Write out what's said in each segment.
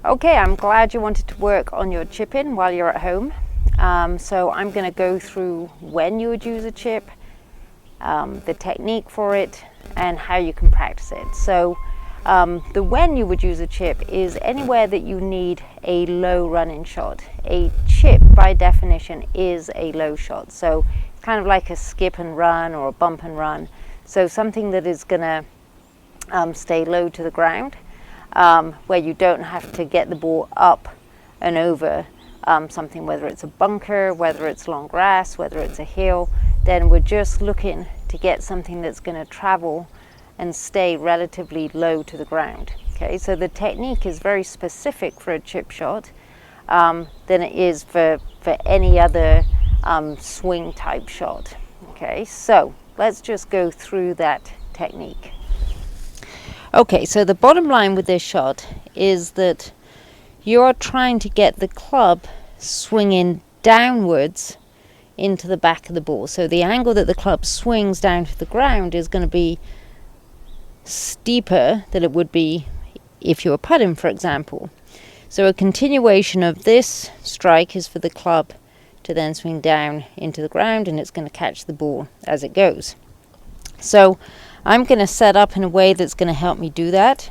Okay, I'm glad you wanted to work on your chipping while you're at home. So I'm going to go through when you would use a chip, the technique for it, and how you can practice it. So the when you would use a chip is anywhere that you need a low running shot. A chip by definition is a low shot, so it's kind of like a skip and run or a bump and run. So something that is going to stay low to the ground, where you don't have to get the ball up and over something, whether it's a bunker, whether it's long grass, whether it's a hill. Then we're just looking to get something that's going to travel and stay relatively low to the ground. Okay, so the technique is very specific for a chip shot than it is for any other swing type shot. Okay, so let's just go through that technique. Okay, so the bottom line with this shot is that you're trying to get the club swinging downwards into the back of the ball. So the angle that the club swings down to the ground is going to be steeper than it would be if you were putting, for example. So a continuation of this strike is for the club to then swing down into the ground, and it's going to catch the ball as it goes. So I'm going to set up in a way that's going to help me do that.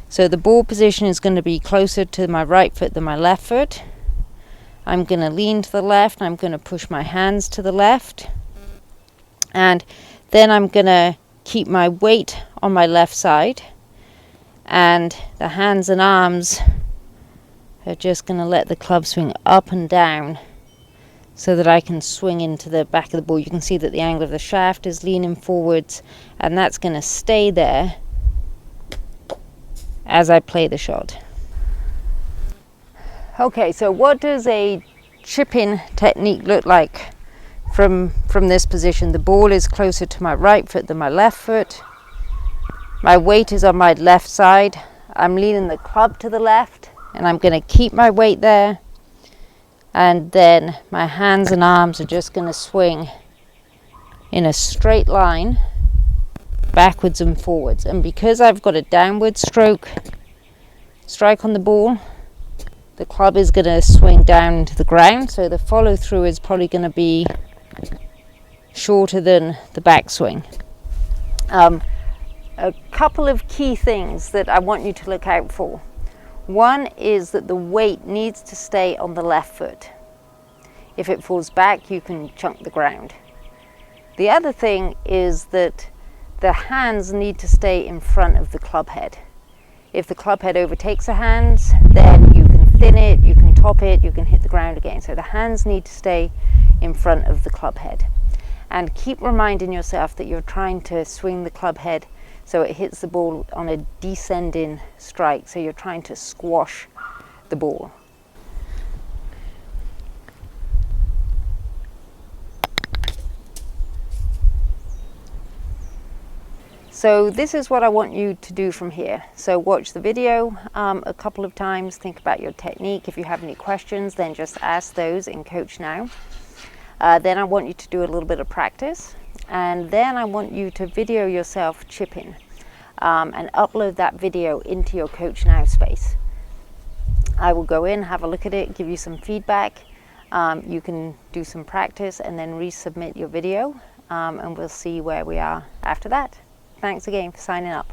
So the ball position is going to be closer to my right foot than my left foot. I'm going to lean to the left. I'm going to push my hands to the left. And then I'm going to keep my weight on my left side. And the hands and arms are just going to let the club swing up and down so that I can swing into the back of the ball. You can see that the angle of the shaft is leaning forwards, and that's going to stay there as I play the shot. Okay, so what does a chipping technique look like from this position? The ball is closer to my right foot than my left foot. My weight is on my left side. I'm leaning the club to the left, and I'm going to keep my weight there. And then my hands and arms are just going to swing in a straight line backwards and forwards. And because I've got a downward strike on the ball, the club is going to swing down into the ground, so the follow through is probably going to be shorter than the backswing. A couple of key things that I want you to look out for. One is that the weight needs to stay on the left foot. If it falls back, you can chunk the ground. The other thing is that the hands need to stay in front of the club head. If the club head overtakes the hands, then you can thin it, you can top it, you can hit the ground again. So the hands need to stay in front of the club head. And keep reminding yourself that you're trying to swing the club head so it hits the ball on a descending strike. So you're trying to squash the ball. So this is what I want you to do from here. So watch the video a couple of times, think about your technique. If you have any questions, then just ask those in CoachNow. Then I want you to do a little bit of practice. And then I want you to video yourself chipping and upload that video into your CoachNow space. I will go in, have a look at it, give you some feedback. You can do some practice and then resubmit your video, and we'll see where we are after that. Thanks again for signing up.